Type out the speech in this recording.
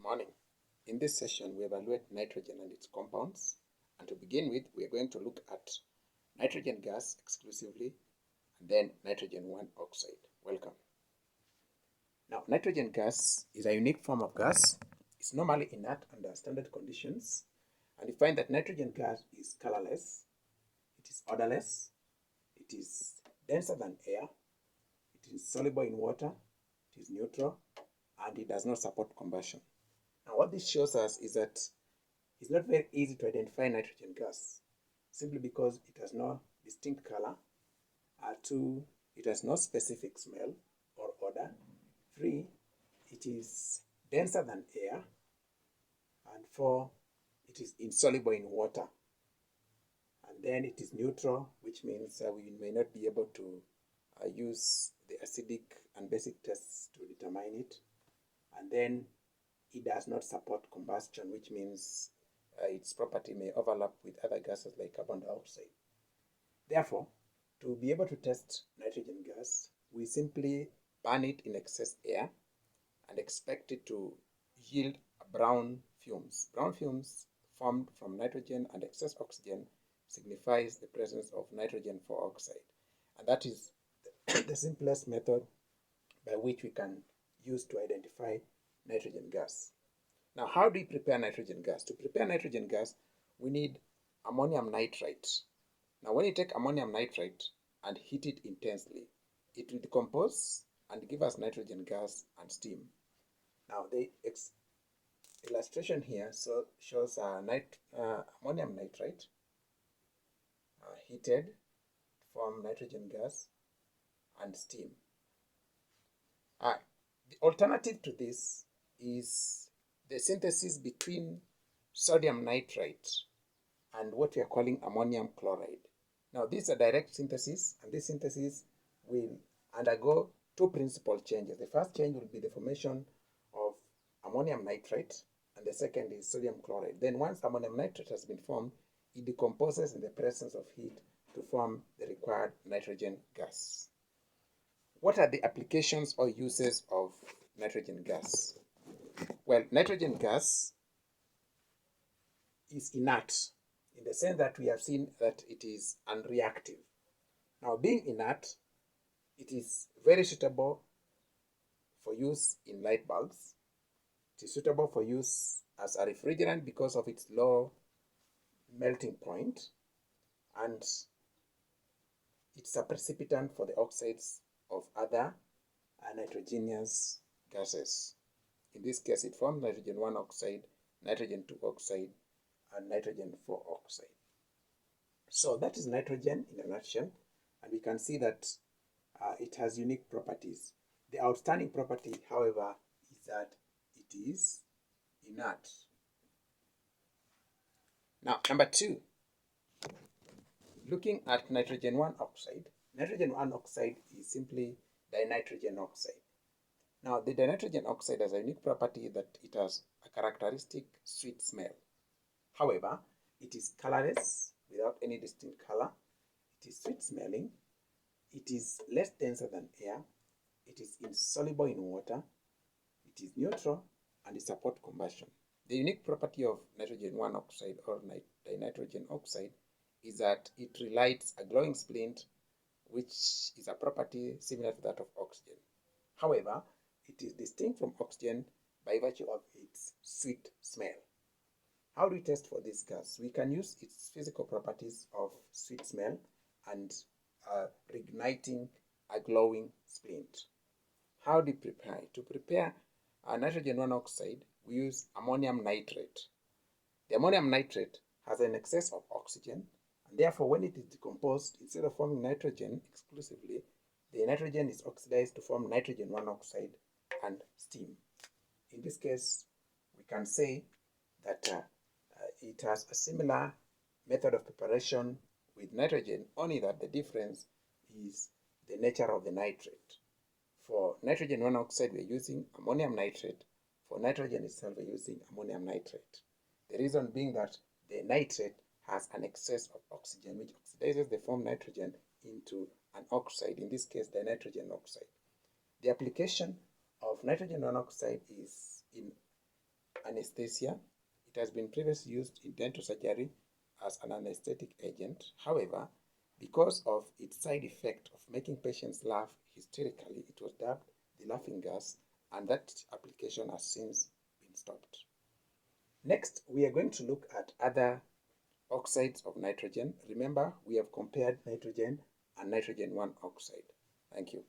morning. In this session, we evaluate nitrogen and its compounds. And to begin with, we are going to look at nitrogen gas exclusively and then nitrogen 1 oxide. Welcome. Now, nitrogen gas is a unique form of gas. It's normally inert under standard conditions. And you find that nitrogen gas is colorless, it is odorless, it is denser than air, it is soluble in water, it is neutral, and it does not support combustion. Now, what this shows us is that it's not very easy to identify nitrogen gas simply because it has no distinct color. 2, it has no specific smell or odor. 3, it is denser than air. And 4, it is insoluble in water. And then it is neutral, which means we may not be able to use the acidic and basic tests to determine it. And then it does not support combustion, which means its property may overlap with other gases like carbon dioxide. Therefore, to be able to test nitrogen gas, we simply burn it in excess air and expect it to yield brown fumes. Brown fumes formed from nitrogen and excess oxygen signifies the presence of nitrogen 4 oxide. And that is the simplest method by which we can use to identify nitrogen gas. Now, how do we prepare nitrogen gas? To prepare nitrogen gas, we need ammonium nitrate. Now, when you take ammonium nitrate and heat it intensely, it will decompose and give us nitrogen gas and steam. Now, the illustration here shows ammonium nitrate heated to form nitrogen gas and steam. The alternative to this is the synthesis between sodium nitrate and what we are calling ammonium chloride. Now, this is a direct synthesis, and this synthesis will undergo 2 principal changes. The first change will be the formation of ammonium nitrate, and the second is sodium chloride. Then once ammonium nitrate has been formed, it decomposes in the presence of heat to form the required nitrogen gas. What are the applications or uses of nitrogen gas? Well, nitrogen gas is inert in the sense that we have seen that it is unreactive. Now, being inert, it is very suitable for use in light bulbs. It is suitable for use as a refrigerant because of its low melting point, and it's a precipitant for the oxides of other nitrogenous gases. In this case, it forms nitrogen 1 oxide, nitrogen 2 oxide, and nitrogen 4 oxide. So that is nitrogen in a nutshell, and we can see that it has unique properties. The outstanding property, however, is that it is inert. Now, number 2, looking at nitrogen 1 oxide. Nitrogen 1 oxide is simply dinitrogen oxide. Now, the dinitrogen oxide has a unique property that it has a characteristic sweet smell. However, it is colorless without any distinct color. It is sweet smelling. It is less denser than air. It is insoluble in water. It is neutral, and it supports combustion. The unique property of nitrogen 1 oxide or dinitrogen oxide is that it relights a glowing splint, which is a property similar to that of oxygen. However, it is distinct from oxygen by virtue of its sweet smell. How do we test for this gas? We can use its physical properties of sweet smell and reigniting a glowing splint. How do we prepare it? To prepare nitrogen 1 oxide, we use ammonium nitrate. The ammonium nitrate has an excess of oxygen, and therefore when it is decomposed, instead of forming nitrogen exclusively, the nitrogen is oxidized to form nitrogen 1 oxide and steam. In this case, we can say that it has a similar method of preparation with nitrogen, only that the difference is the nature of the nitrate. For nitrogen 1 oxide, we're using ammonium nitrate. For nitrogen itself, we're using ammonium nitrate. The reason being that the nitrate has an excess of oxygen, which oxidizes the formed nitrogen into an oxide, in this case, dinitrogen oxide. The application of nitrogen monoxide is in anesthesia. It has been previously used in dental surgery as an anesthetic agent. However, because of its side effect of making patients laugh hysterically, it was dubbed the laughing gas, and that application has since been stopped. Next, we are going to look at other oxides of nitrogen. Remember, we have compared nitrogen and nitrogen 1 oxide. Thank you.